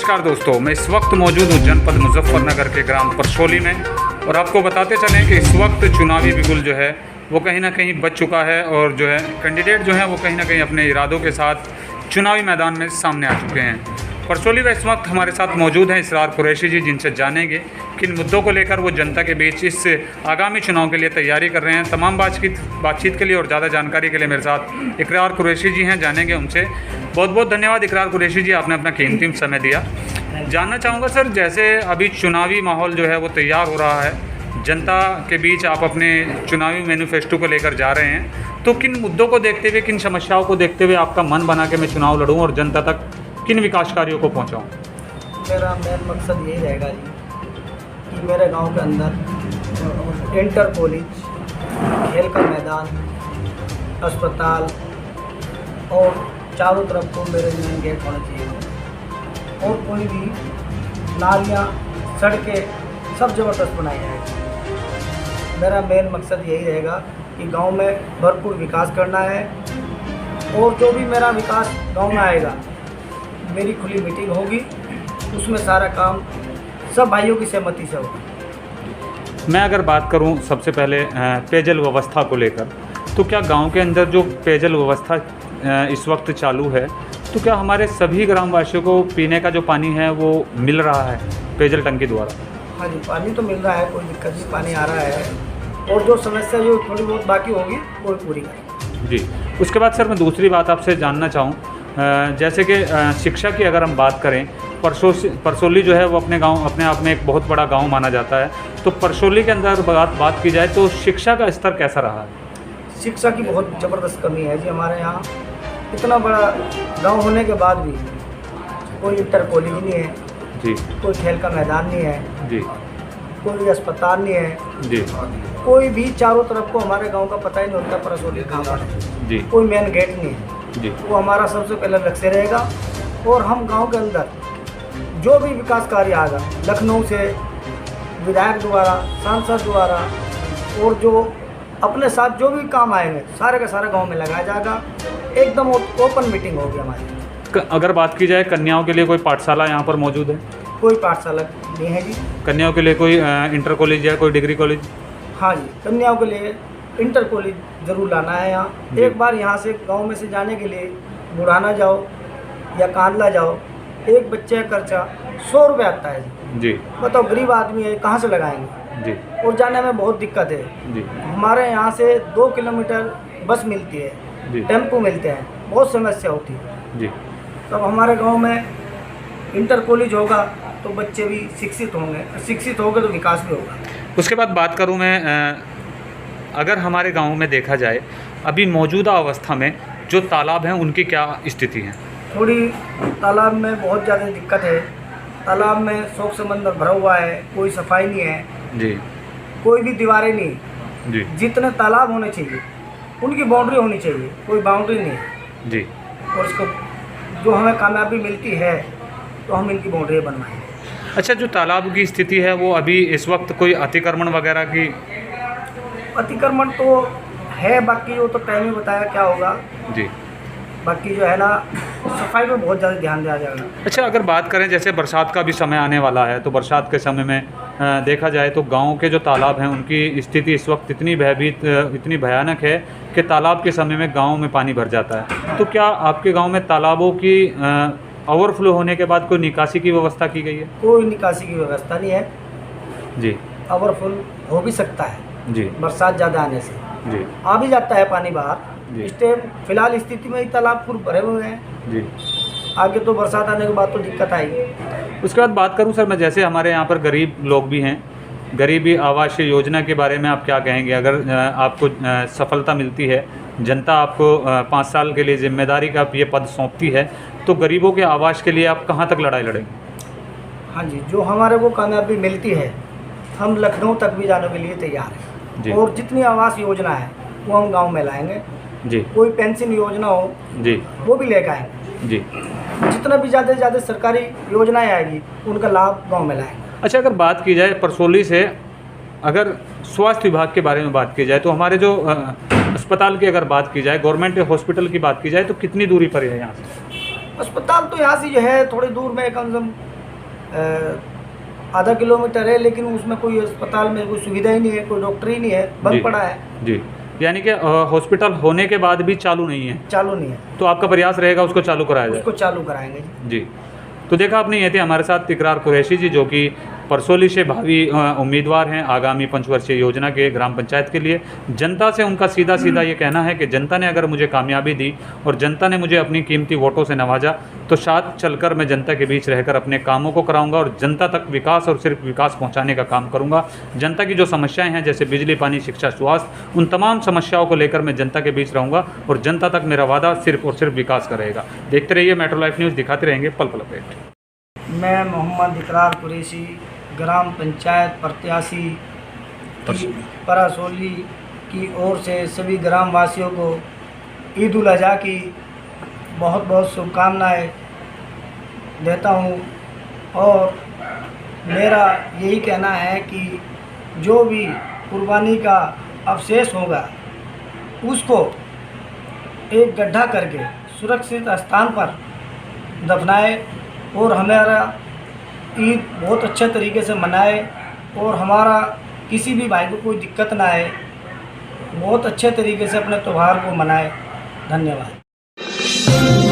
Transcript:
नमस्कार दोस्तों, मैं इस वक्त मौजूद हूँ जनपद मुजफ्फरनगर के ग्राम परसोली में और आपको बताते चलें कि इस वक्त चुनावी बिगुल जो है वो कहीं ना कहीं बच चुका है और जो है कैंडिडेट जो है वो कहीं ना कहीं अपने इरादों के साथ चुनावी मैदान में सामने आ चुके हैं। परसोली में इस वक्त हमारे साथ मौजूद हैं इसरार कुरैशी जी, जिनसे जानेंगे किन मुद्दों को लेकर वो जनता के बीच इस आगामी चुनाव के लिए तैयारी कर रहे हैं। तमाम बातचीत के लिए और ज़्यादा जानकारी के लिए मेरे साथ इकरार कुरैशी जी हैं, जानेंगे उनसे। बहुत बहुत धन्यवाद इकरार कुरैशी जी, आपने अपना कीमती समय दिया। जानना चाहूँगा सर, जैसे अभी चुनावी माहौल जो है वो तैयार हो रहा है, जनता के बीच आप अपने चुनावी मैनिफेस्टो को लेकर जा रहे हैं, तो किन मुद्दों को देखते हुए, किन समस्याओं को देखते हुए आपका मन बना के मैं चुनाव लड़ूँ और जनता तक किन विकास कार्यों को पहुँचाऊँ? मेरा मेन मकसद यही रहेगा जी कि मेरे गांव के अंदर इंटर कॉलेज, खेल का मैदान, अस्पताल और चारों तरफ को मेरे मेन गेट होना चाहिए और कोई भी नालियाँ, सड़कें सब ज़बरदस्त बनाई जाएगी। मेरा मेन मकसद यही रहेगा कि गांव में भरपूर विकास करना है और जो भी मेरा विकास गांव में आएगा, मेरी खुली मीटिंग होगी, उसमें सारा काम सब भाइयों की सहमति से होगा। मैं अगर बात करूं सबसे पहले पेयजल व्यवस्था को लेकर, तो क्या गांव के अंदर जो पेयजल व्यवस्था इस वक्त चालू है, तो क्या हमारे सभी ग्रामवासियों को पीने का जो पानी है वो मिल रहा है पेयजल टंकी द्वारा? हाँ जी, पानी तो मिल रहा है, कोई दिक्कत नहीं, पानी आ रहा है और जो समस्या जो थोड़ी बहुत बाकी होगी वो पूरी करेंगे जी। उसके बाद सर मैं दूसरी बात आपसे जानना चाहूँ, जैसे कि शिक्षा की अगर हम बात करें, परसोली जो है वो अपने आप में एक बहुत बड़ा गांव माना जाता है, तो परसोली के अंदर बात की जाए तो शिक्षा का स्तर कैसा रहा है? शिक्षा की बहुत ज़बरदस्त कमी है जी हमारे यहाँ। इतना बड़ा गांव होने के बाद भी कोई इंटर कॉलेज नहीं है जी, कोई खेल का मैदान नहीं है जी, कोई अस्पताल नहीं है जी, कोई भी चारों तरफ को हमारे गांव का पता ही नहीं होता परसोली कहाँ पर है। जी, कोई मेन गेट नहीं है जी, वो हमारा सबसे पहला लक्ष्य रहेगा। और हम गांव के अंदर जो भी विकास कार्य आएगा, लखनऊ से विधायक द्वारा, सांसद द्वारा और जो अपने साथ जो भी काम आएंगे, सारे का सारा गांव में लगाया जाएगा। एकदम ओपन मीटिंग होगी हमारी। अगर बात की जाए कन्याओं के लिए कोई पाठशाला यहाँ पर मौजूद है? कोई पाठशाला नहीं है जी। कन्याओं के लिए कोई इंटर कॉलेज या कोई डिग्री कॉलेज? हाँ जी, कन्याओं के लिए इंटर कॉलेज ज़रूर लाना है यहाँ। एक बार यहाँ से गांव में से जाने के लिए बुढ़ाना जाओ या कांदला जाओ, एक बच्चे का खर्चा 100 रुपये आता है जी। बताओ, गरीब आदमी है, कहाँ से लगाएंगे जी, और जाने में बहुत दिक्कत है जी, हमारे यहाँ से 2 किलोमीटर बस मिलती है, जी, टेम्पो मिलते हैं, बहुत समस्या होती है। जी, तब हमारे गांव में इंटर कॉलेज होगा तो बच्चे भी शिक्षित होंगे तो विकास भी होगा। उसके बाद बात करूँ मैं, अगर हमारे गांव में देखा जाए अभी मौजूदा अवस्था में जो तालाब हैं उनकी क्या स्थिति है? थोड़ी तालाब में बहुत ज़्यादा दिक्कत है। तालाब में शौक समंदर भरा हुआ है, कोई सफाई नहीं है जी, कोई भी दीवारें नहीं। जी, जितने तालाब होने चाहिए उनकी बाउंड्री होनी चाहिए, कोई बाउंड्री नहीं है जी। और इसको जो हमें कामयाबी मिलती है तो हम इनकी बाउंड्री बनवाएंगे। अच्छा, जो तालाब की स्थिति है वो अभी इस वक्त कोई अतिक्रमण वगैरह की? अतिक्रमण तो है, बाकी वो तो टाइम ही बताया क्या होगा। जी। बाकी जो है ना, सफाई में बहुत ज़्यादा ध्यान दिया जाएगा। अच्छा, अगर बात करें जैसे बरसात का भी समय आने वाला है, तो बरसात के समय में देखा जाए तो गांव के जो तालाब हैं उनकी स्थिति इस वक्त इतनी इतनी भयानक है कि तालाब के समय में गांव में पानी भर जाता है। तो क्या आपके गांव में तालाबों की ओवरफ्लो होने के बाद कोई निकासी की व्यवस्था की गई है? कोई निकासी की व्यवस्था नहीं है जी, ओवरफुल हो भी सकता है जी, बरसात ज़्यादा आने से, जी, आ भी जाता है पानी बाहर। जी। इस टाइम फिलहाल स्थिति में ही तालाब पूरे भरे हुए हैं, जी। आगे तो बरसात आने के बाद तो दिक्कत आएगी। उसके बाद बात करूं सर मैं, जैसे हमारे यहाँ पर गरीब लोग भी हैं, गरीबी आवास योजना के बारे में आप क्या कहेंगे? अगर आपको सफलता मिलती है, जनता आपको 5 साल के लिए जिम्मेदारी का ये पद सौंपती है, तो गरीबों के आवास के लिए आप कहाँ तक लड़ाई लड़ेंगे? हाँ जी, जो हमारे को कामयाबी मिलती है हम लखनऊ तक भी जाने के लिए तैयार जी। हैं और जितनी आवास योजना है वो हम गांव में लाएंगे। जी, कोई पेंशन योजना हो जी, वो भी लेकर आएंगे। जी। जितना भी ज़्यादा से ज़्यादा सरकारी योजनाएं आएगी उनका लाभ गांव में लाएंगे। अच्छा, अगर बात की जाए परसोली से, अगर स्वास्थ्य विभाग के बारे में बात की जाए, तो हमारे जो अस्पताल की अगर बात की जाए, गवर्नमेंट हॉस्पिटल की बात की जाए, तो कितनी दूरी पर है यहाँ से? अस्पताल तो यहाँ से जो है थोड़ी दूर में, कम से कम आधा किलोमीटर है, लेकिन उसमें कोई अस्पताल में कोई सुविधा ही नहीं है, कोई डॉक्टर ही नहीं है, जी। बंद पड़ा है, जी, यानी कि हॉस्पिटल होने के बाद भी चालू नहीं है, चालू नहीं है। तो आपका प्रयास रहेगा उसको चालू कराया जाए। उसको चालू कराएंगे जी। जी, तो देखा आपने, ये थे हमारे साथ इकरार कुरैशी जी, जो कि परसोली से भावी उम्मीदवार हैं आगामी पंचवर्षीय योजना के ग्राम पंचायत के लिए। जनता से उनका सीधा सीधा ये कहना है कि जनता ने अगर मुझे कामयाबी दी और जनता ने मुझे अपनी कीमती वोटों से नवाजा, तो साथ चलकर मैं जनता के बीच रहकर अपने कामों को कराऊंगा और जनता तक विकास और सिर्फ विकास पहुंचाने का काम करूंगा। जनता की जो समस्याएं हैं, जैसे बिजली, पानी, शिक्षा, स्वास्थ्य, उन तमाम समस्याओं को लेकर मैं जनता के बीच रहूंगा और जनता तक मेरा वादा सिर्फ और सिर्फ विकास का रहेगा। देखते रहिए मेट्रो लाइफ न्यूज़, दिखाते रहेंगे पल पल अपडेट। मैं मोहम्मद इकरार कुरैशी, ग्राम पंचायत प्रत्याशी परसोली की ओर से सभी ग्रामवासियों को ईद उल अज़हा की बहुत बहुत शुभकामनाएं देता हूं। और मेरा यही कहना है कि जो भी कुर्बानी का अवशेष होगा उसको एक गड्ढा करके सुरक्षित स्थान पर दफनाए और हमारा ईद बहुत अच्छे तरीके से मनाए और हमारा किसी भी भाई को कोई दिक्कत ना आए, बहुत अच्छे तरीके से अपने त्यौहार को मनाए। धन्यवाद।